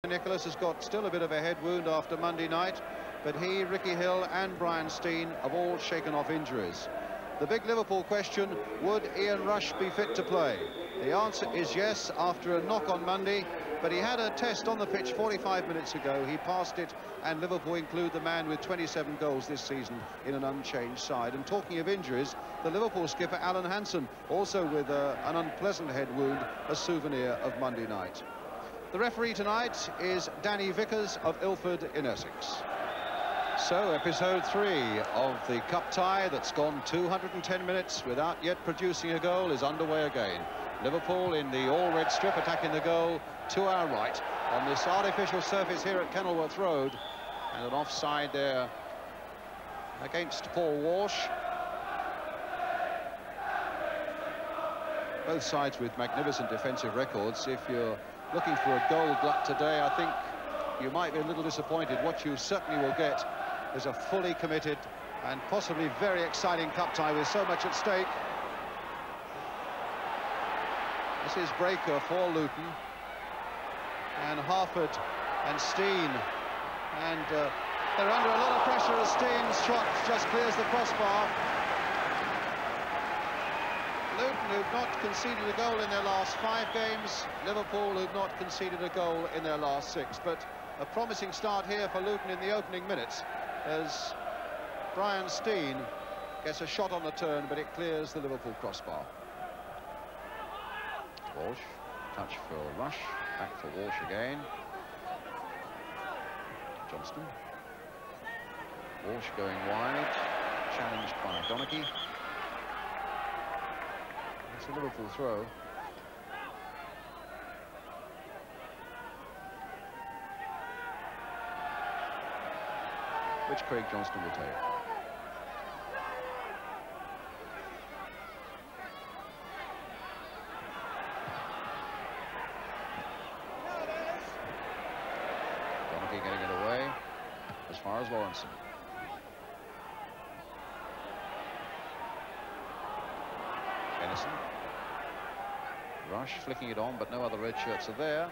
Nicholas has got still a bit of a head wound after Monday night, but he, Ricky Hill and Brian Steen have all shaken off injuries. The big Liverpool question, would Ian Rush be fit to play? The answer is yes, after a knock on Monday, but he had a test on the pitch 45 minutes ago. He passed it, and Liverpool include the man with 27 goals this season in an unchanged side. And talking of injuries, the Liverpool skipper Alan Hansen, also with an unpleasant head wound, a souvenir of Monday night. The referee tonight is Danny Vickers of Ilford in Essex. So, episode 3 of the cup tie that's gone 210 minutes without yet producing a goal is underway again. Liverpool in the all-red strip attacking the goal to our right on this artificial surface here at Kenilworth Road. And an offside there against Paul Walsh. Both sides with magnificent defensive records. If you're looking for a goal glut today, I think you might be a little disappointed. What you certainly will get is a fully committed and possibly very exciting cup tie with so much at stake. This is Breaker for Luton, and Harford and Steen, and they're under a lot of pressure as Steen's shot just clears the crossbar. Luton, who've not conceded a goal in their last 5 games. Liverpool, who've not conceded a goal in their last 6. But a promising start here for Luton in the opening minutes, as Brian Steen gets a shot on the turn, but it clears the Liverpool crossbar. Walsh, touch for Rush, back for Walsh again. Johnston. Walsh going wide, challenged by Donaghy. It's a Liverpool throw. Which Craig Johnston will take. Donaghy getting it away as far as Lawrenson. Edison. Rush flicking it on, but no other red shirts are there.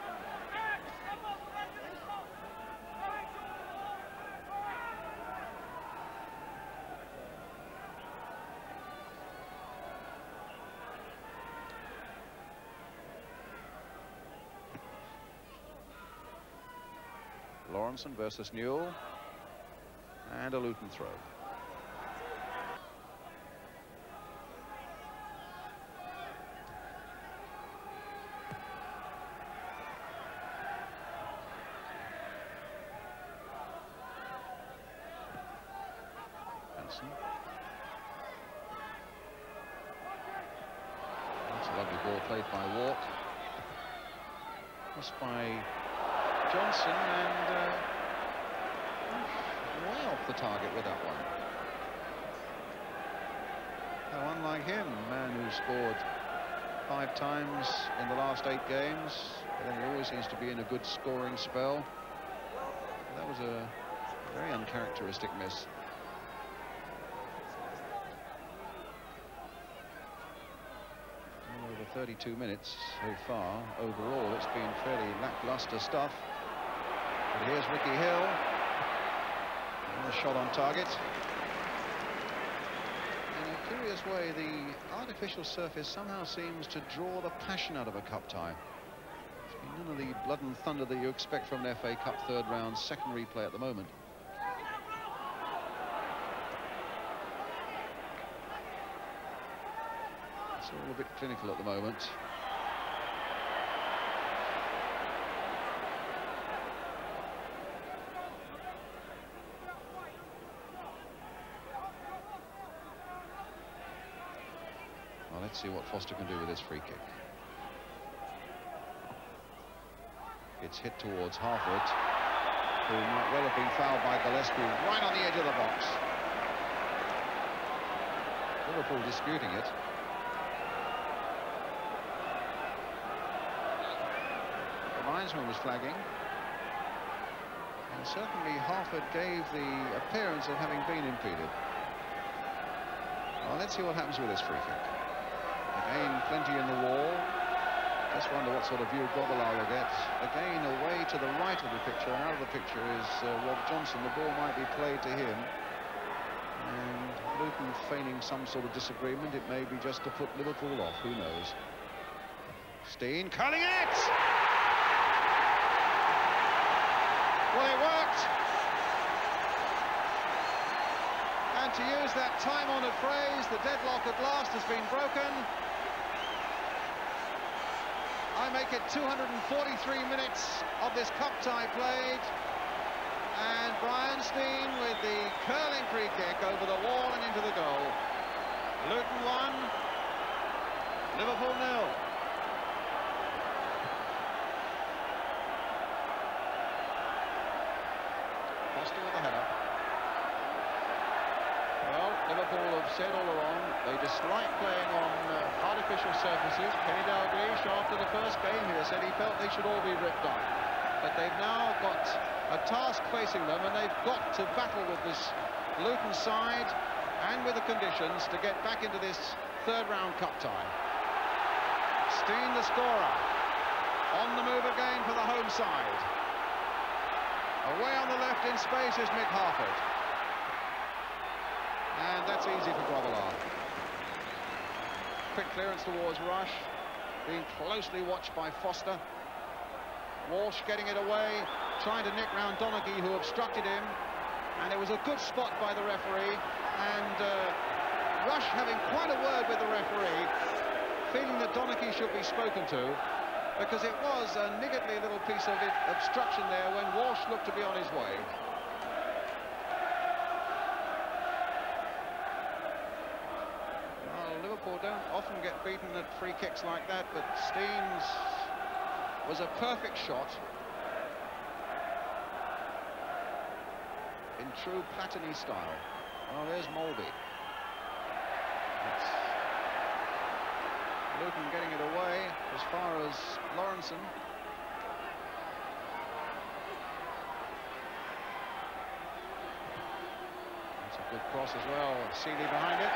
Lawrenson versus Newell, and a Luton throw. That's a lovely ball played by Wart. Crossed by Johnson, and way off the target with that one. Now, unlike him, a man who scored 5 times in the last 8 games, but then he always seems to be in a good scoring spell. That was a very uncharacteristic miss. Over 32 minutes so far. Overall, it's been fairly lackluster stuff. But here's Ricky Hill. And a shot on target. In a curious way, the artificial surface somehow seems to draw the passion out of a cup tie. It's been none of the blood and thunder that you expect from an FA Cup third round second replay at the moment. It's all a bit clinical at the moment. Well, let's see what Foster can do with this free kick. It's hit towards Harford, who might well have been fouled by Gillespie right on the edge of the box. Liverpool disputing it. The linesman was flagging. And certainly Harford gave the appearance of having been impeded. Well, let's see what happens with this free kick. Again, plenty in the wall. Just wonder what sort of view Grobbelaar will get. Again, away to the right of the picture, and out of the picture is Rob Johnson. The ball might be played to him. And Luton feigning some sort of disagreement. It may be just to put Liverpool off, who knows. Steen curling it! Well, it worked. And to use that time-honoured phrase, the deadlock at last has been broken. I make it 243 minutes of this cup tie played. And Brian Steen with the curling free kick over the wall and into the goal. Luton 1, Liverpool 0. Foster with the header. Well, Liverpool have said all along they dislike playing on artificial surfaces. Kenny Dalglish, after the first game here, said he felt they should all be ripped up. But they've now got a task facing them, and they've got to battle with this Luton side and with the conditions to get back into this third-round cup tie. Steen, the scorer, on the move again for the home side. Away on the left in space is Mick Harford. And that's easy for Grobbelaar. Quick clearance towards Rush, being closely watched by Foster. Walsh getting it away, trying to nick round Donaghy, who obstructed him, and it was a good spot by the referee. And Rush having quite a word with the referee, feeling that Donaghy should be spoken to, because it was a niggardly little piece of obstruction there when Walsh looked to be on his way. Well, Liverpool don't often get beaten at free kicks like that, but Steen's was a perfect shot in true Platini style. Oh, there's Molby. That's Luton getting it away as far as Lawrenson. That's a good cross as well. Seeley behind it.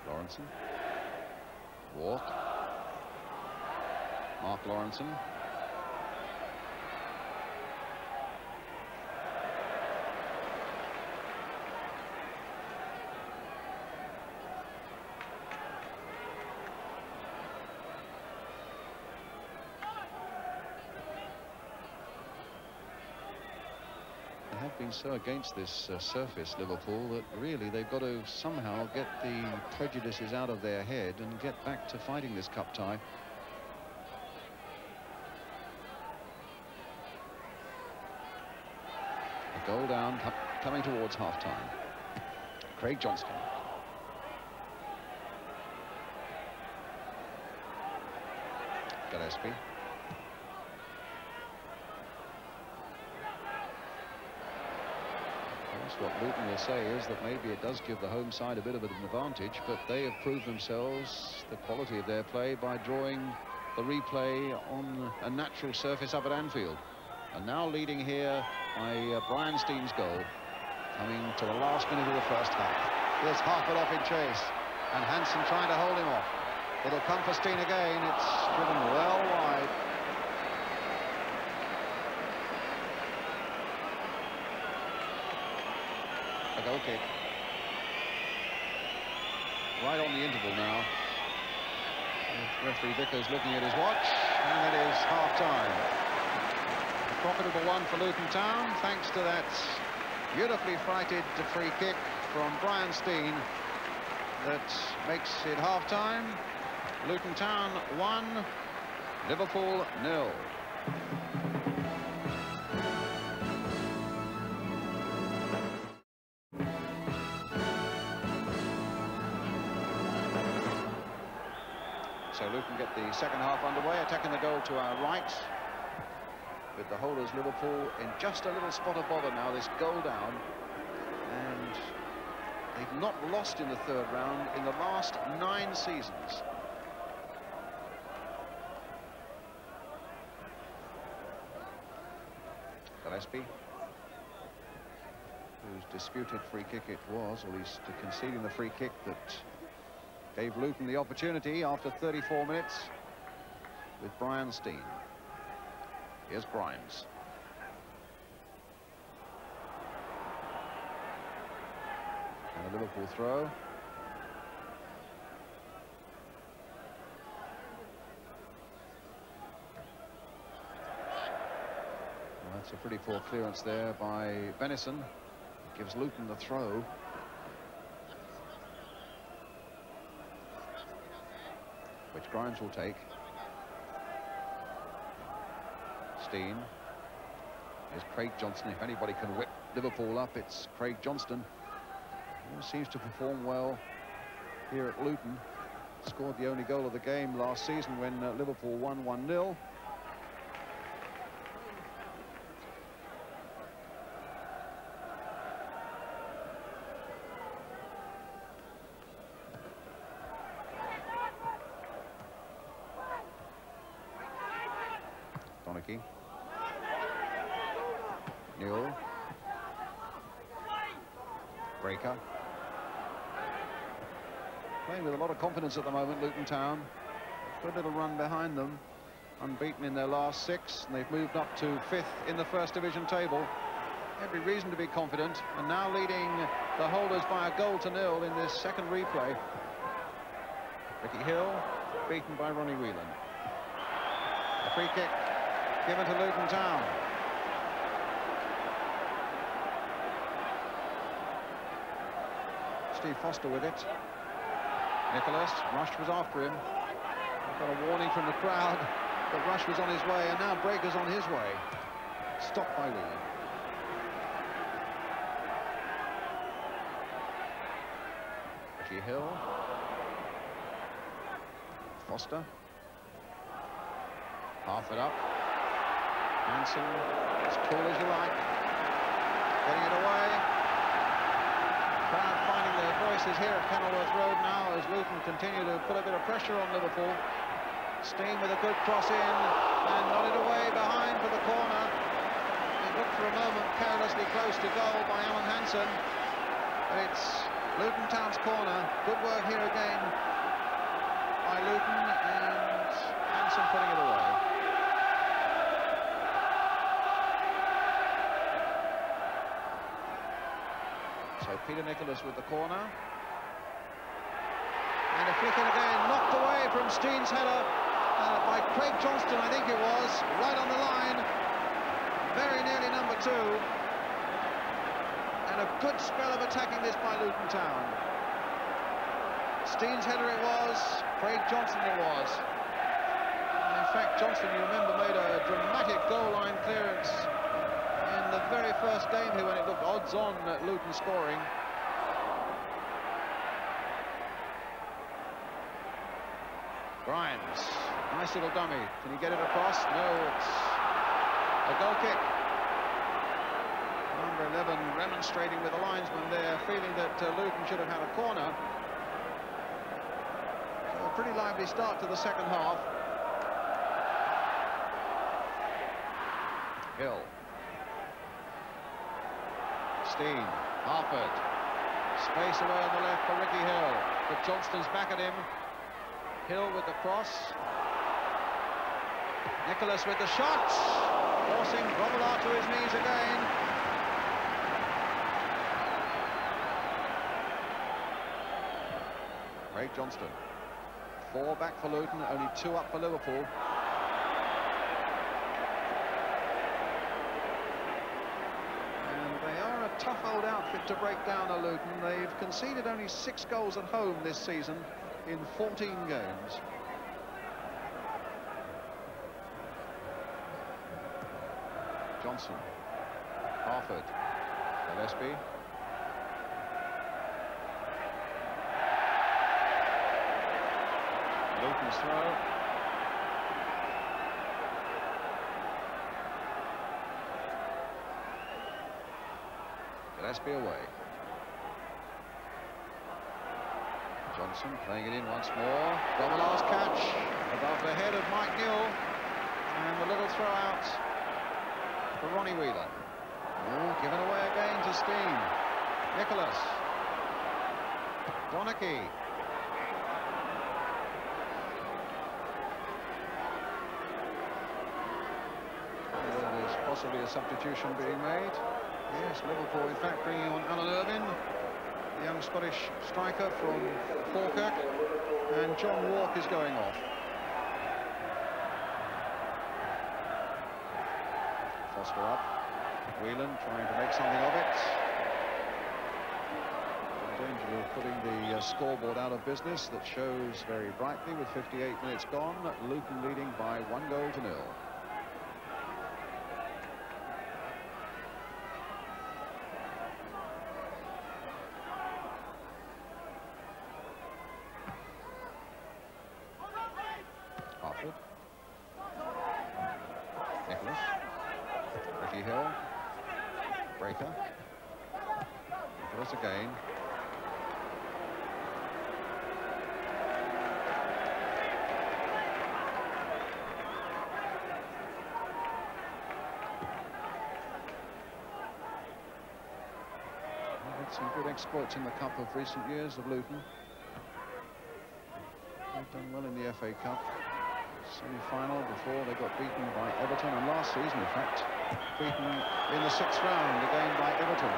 Lawrenson. Walk. Mark Lawrenson. They have been so against this surface, Liverpool, that really they've got to somehow get the prejudices out of their head and get back to fighting this cup tie. A goal down, coming towards half-time. Craig Johnston. Gillespie. What Luton will say is that maybe it does give the home side a bit of an advantage, but they have proved themselves, the quality of their play, by drawing the replay on a natural surface up at Anfield. And now leading here by Brian Steen's goal, coming to the last minute of the first half. Here's Harford off in chase, and Hansen trying to hold him off. It'll come for Steen again. It's driven well wide. A goal kick. Right on the interval now. Referee Vickers looking at his watch, and it is half-time. A profitable one for Luton Town, thanks to that beautifully frighted free kick from Brian Steen that makes it half-time. Luton Town 1, Liverpool 0. So Luton get the second half underway, attacking the goal to our right, with the holders Liverpool in just a little spot of bother now, this goal down, and they've not lost in the third round in the last 9 seasons. Gillespie. whose disputed free kick it was, or at least conceding the free kick that gave Luton the opportunity after 34 minutes with Brian Steen. Here's Grimes. And a Liverpool throw. Well, that's a pretty poor clearance there by Benison. It gives Luton the throw. Which Grimes will take. Steen. Here's Craig Johnston. If anybody can whip Liverpool up, it's Craig Johnston. He seems to perform well here at Luton. Scored the only goal of the game last season when Liverpool won 1-0. Newell. Breaker. Playing with a lot of confidence at the moment, Luton Town. Good little run behind them. Unbeaten in their last 6, and they've moved up to 5th in the First Division table. Every reason to be confident, and now leading the holders by a goal to 0 in this second replay. Ricky Hill beaten by Ronnie Whelan. A free kick given to Luton Town. Steve Foster with it. Nicholas, Rush was after him. Got a warning from the crowd that Rush was on his way, and now Breaker's on his way. Stopped by Whelan. Ricky Hill. Foster. Half it up. Hanson, as cool as you like. Getting it away. Crowd finding their voices here at Kenilworth Road now as Luton continue to put a bit of pressure on Liverpool. Steen with a good cross in and nodded away behind for the corner. He looked for a moment carelessly close to goal by Alan Hansen. But it's Luton Town's corner. Good work here again by Luton, and Hansen putting it away. So Peter Nicholas with the corner. And a flick in again, knocked away from Steen's header by Craig Johnston, I think it was, right on the line. Very nearly number 2. And a good spell of attacking this by Luton Town. Steen's header it was, Craig Johnston it was. And in fact, Johnston, you remember, made a dramatic goal line clearance in the very first game here when it looked odds on at Luton scoring. Grimes, nice little dummy. Can he get it across? No, it's a goal kick. Number 11 remonstrating with the linesman there, feeling that Luton should have had a corner. So a pretty lively start to the second half. Hill. Steen, Harford. Space away on the left for Ricky Hill. But Johnston's back at him. Hill with the cross. Nicholas with the shot. Forcing Grobbelaar to his knees again. Craig Johnston. 4 back for Luton, only 2 up for Liverpool. Tough old outfit to break down a Luton. They've conceded only 6 goals at home this season in 14 games. Johnson, Harford, Gillespie. Luton's throw. Gillespie away. Johnson playing it in once more. Grobbelaar's catch above the head of Mike Newell. And the little throw out for Ronnie Whelan. Oh, given away again to Steen. Nicholas. Donachie. There's possibly a substitution being made. Yes, Liverpool in fact bringing on Alan Irvine, the young Scottish striker from Falkirk, and John Walk is going off. Foster up. Whelan trying to make something of it. In danger of putting the scoreboard out of business that shows very brightly with 58 minutes gone. Luton leading by 1-0. Harford. Nicholas. Ricky Hill. Breaker. Nicholas again. Some good exploits in the Cup of recent years of Luton. They've done well in the FA Cup semi-final before they got beaten by Everton, and last season, in fact, beaten in the 6th round again by Everton.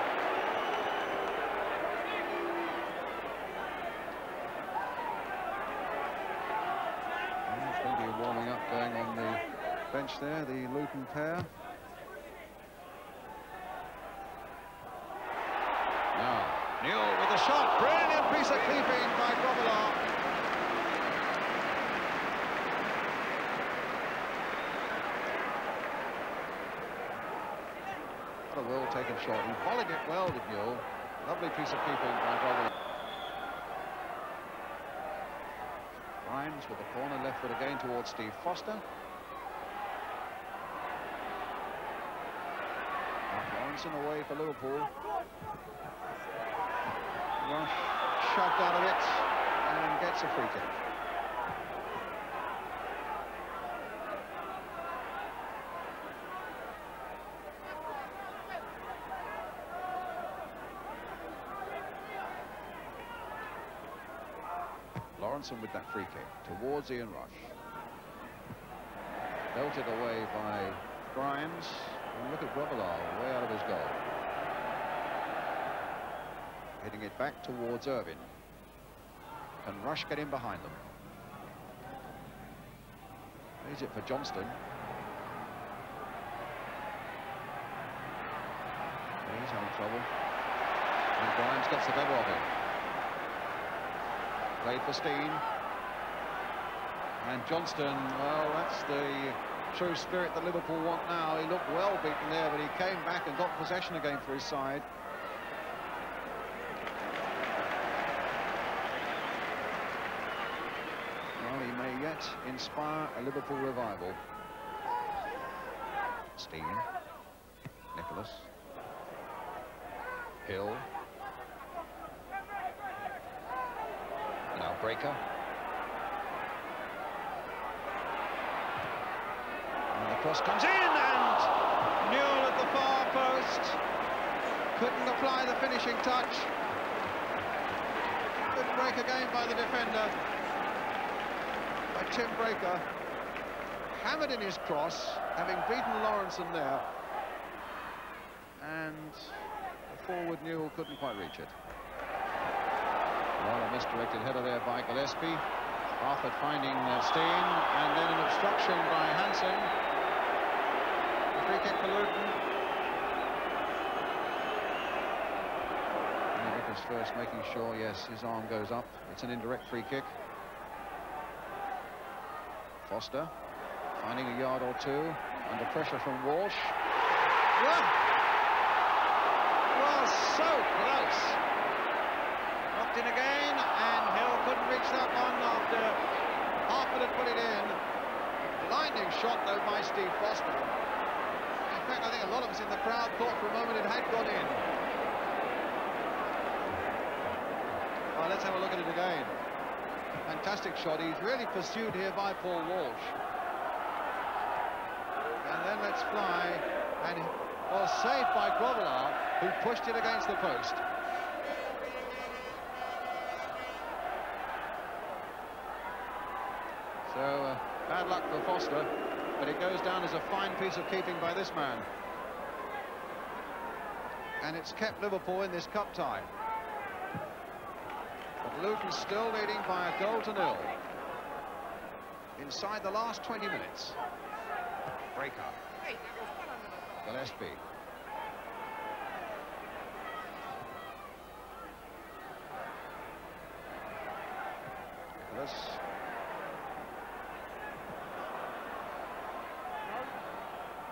There's going to be a warming up going on the bench there, the Luton pair. Now, Newell with the shot. Brilliant piece of keeping by Grobbelaar. What a well-taken shot. He volleyed it well, did Newell. Lovely piece of keeping by Grobbelaar. Grimes with the corner, left foot again towards Steve Foster. Lawrenson away for Liverpool. Rush shoved out of it and gets a free kick. Lawrenson with that free kick towards Ian Rush. Belted away by Grimes. And look at Grobbelaar way out of his goal. Hitting it back towards Irvine. Can Rush get in behind them? Leaves it for Johnston. He's having trouble. And Grimes gets the better of him. Played for Steen. And Johnston, well, that's the true spirit that Liverpool want now. He looked well beaten there, but he came back and got possession again for his side. He may yet inspire a Liverpool revival. Steen. Nicholas. Hill. Now Breaker. And the cross comes in, and Newell at the far post. Couldn't apply the finishing touch. Good break again by the defender. By Tim Breaker, hammered in his cross, having beaten Lawrenson there, and the forward Newell couldn't quite reach it. Well, a misdirected header there by Gillespie. Harford finding Steen, and then an obstruction by Hansen. A free kick for Luton. And Nicholas first making sure, yes, his arm goes up. It's an indirect free kick. Foster finding a yard or two under pressure from Walsh. Well, so close. Knocked in again, and Hill couldn't reach that one after Harford had put it in. Blinding shot though by Steve Foster. In fact, I think a lot of us in the crowd thought for a moment it had gone in. Well, let's have a look at it again. Fantastic shot. He's really pursued here by Paul Walsh. And then let's fly. And well, saved by Grobbelaar, who pushed it against the post. So bad luck for Foster, but it goes down as a fine piece of keeping by this man. And it's kept Liverpool in this cup tie. But Luton still leading by a goal to nil. Inside the last 20 minutes. Breaker. Gillespie. Nicholas.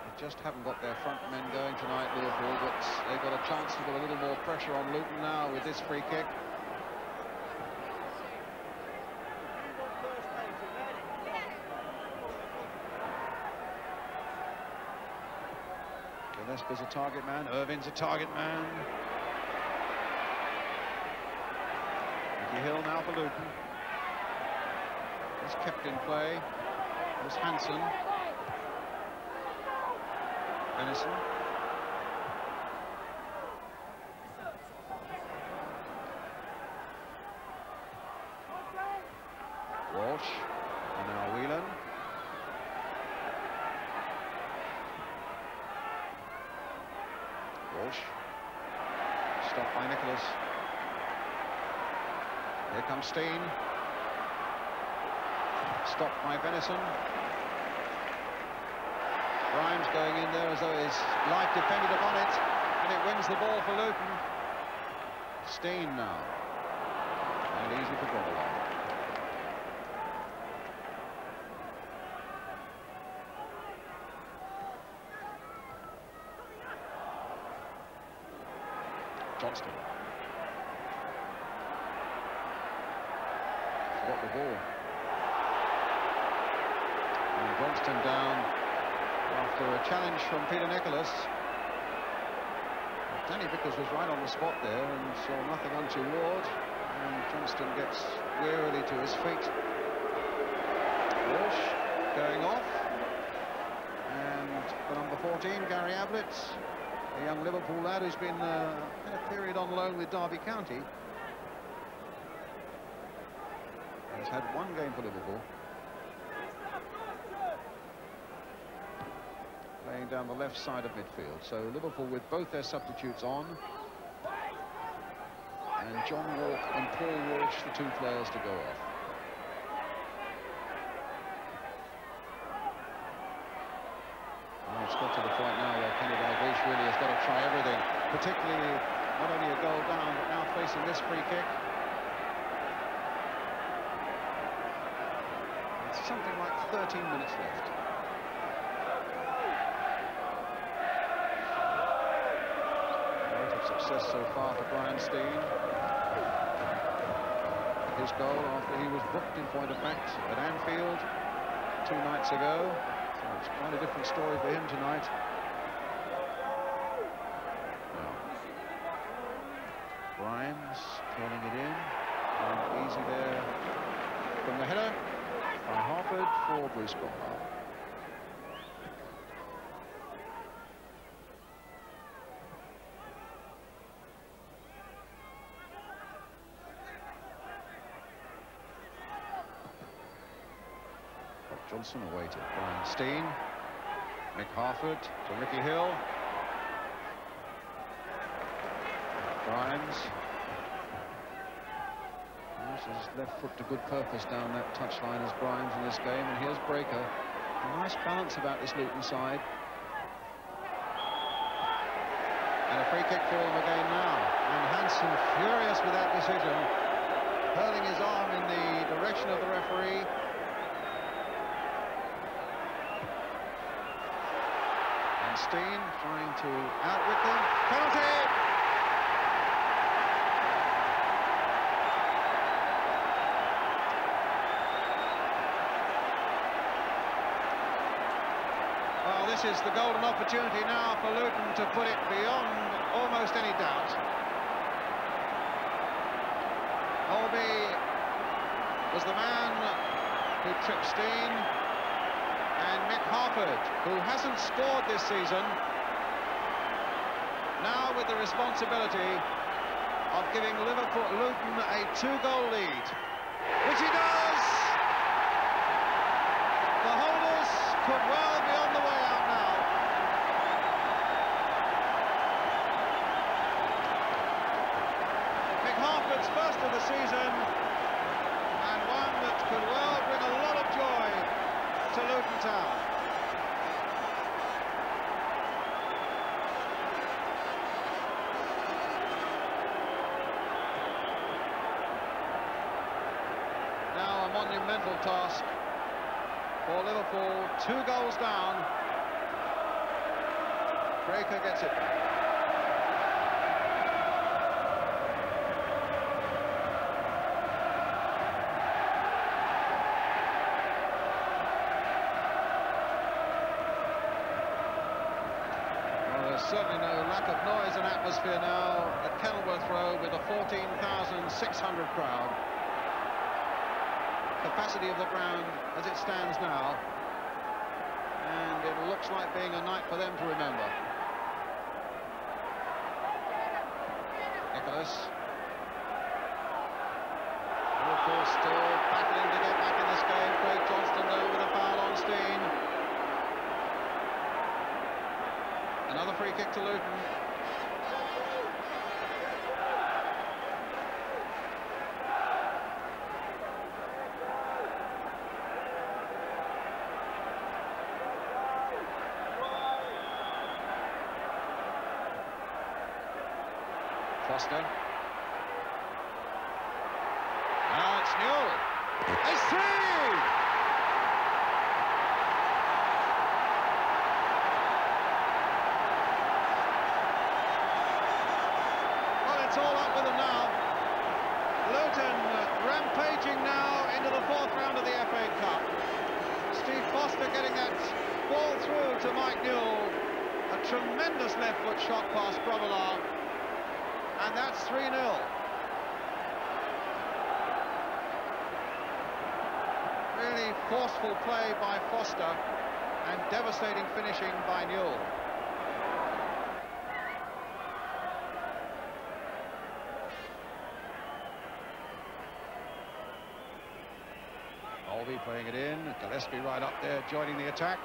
They just haven't got their front men going tonight, Liverpool, but they've got a chance to put a little more pressure on Luton now with this free kick. Gillespie's a target man, Irvin's a target man. Ricky Hill now for Luton. He's kept in play. There's Hansen. Benison. Walsh. And now Whelan. Walsh. Stopped by Nicholas. Here comes Steen. Stopped by Benison. Grimes going in there as though his life depended upon it, and it wins the ball for Luton. Steen now. And easy for ball on. Johnston. Forgot the ball. And Johnston down after a challenge from Peter Nicholas. Danny Vickers was right on the spot there and saw nothing untoward. And Johnston gets wearily to his feet. Walsh going off. And the number 14, Gary Ablett, a young Liverpool lad who's been in a period on loan with Derby County. He's had one game for Liverpool. Playing down the left side of midfield. So Liverpool with both their substitutes on. And John Walk and Paul Walsh, the two players to go off. It's got to the point now where Kenny Dalglish really has got to try everything, particularly not only a goal down, but now facing this free kick. It's something like 13 minutes left. A lot of success so far for Brian Steen. His goal after he was booked in point of fact at Anfield 2 nights ago. So it's quite a different story for him tonight. Grimes turning it in. And easy there from the header by Harford for Bruce Cromwell. Johnson awaited. Brian Steen. Mick Harford to Ricky Hill. Grimes. Uses his left foot to good purpose down that touchline as Grimes in this game. And here's Breaker. A nice balance about this Luton side. And a free kick for them again now. And Hansen furious with that decision. Hurling his arm in the direction of the referee. Steen trying to outwit them. Penalty! Well, this is the golden opportunity now for Luton to put it beyond almost any doubt. Holby was the man who tripped Steen. And Mick Harford, who hasn't scored this season, now with the responsibility of giving Luton a 2-goal lead, which he does! could well be on the way out now. Mick Harford's first of the season, and one that could well bring a lot of joy to Luton Town. Now a monumental task for Liverpool, 2 goals down. Breaker gets it back. Well, there's certainly no lack of noise and atmosphere now at Kenilworth Road with a 14,600 crowd. Capacity of the ground as it stands now, and it looks like being a night for them to remember. Nicholas, of course, still battling to get back in this game. Craig Johnston though with a foul on Steen. Another free kick to Luton. Foster. Now it's Newell. A save! Well, it's all up with them now. Luton rampaging now into the 4th round of the FA Cup. Steve Foster getting that ball through to Mike Newell. A tremendous left foot shot past Grobbelaar. And that's 3-0. Really forceful play by Foster and devastating finishing by Newell. Olby playing it in, Gillespie right up there joining the attack.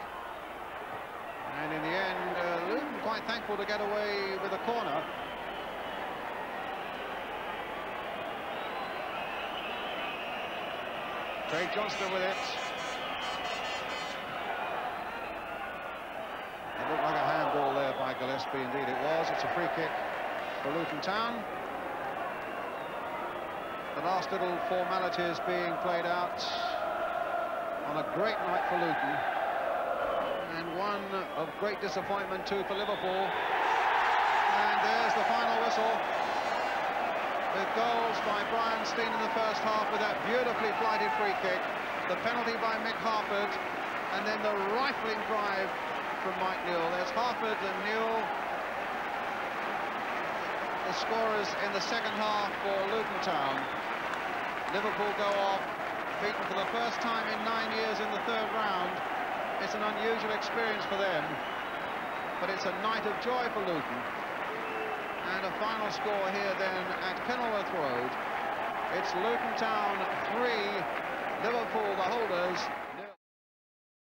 And in the end, Luton quite thankful to get away with a corner. Craig Johnston with it. It looked like a handball there by Gillespie, indeed it was. It's a free kick for Luton Town. The last little formalities being played out on a great night for Luton. And one of great disappointment too for Liverpool. And there's the final whistle. With goals by Brian Steen in the first half with that beautifully flighted free kick, the penalty by Mick Harford, and then the rifling drive from Mike Newell. There's Harford and Newell, the scorers in the second half for Luton Town. Liverpool go off, beaten for the first time in 9 years in the 3rd round. It's an unusual experience for them, but it's a night of joy for Luton. And a final score here then at Kenilworth Road. It's Luton Town 3, Liverpool the holders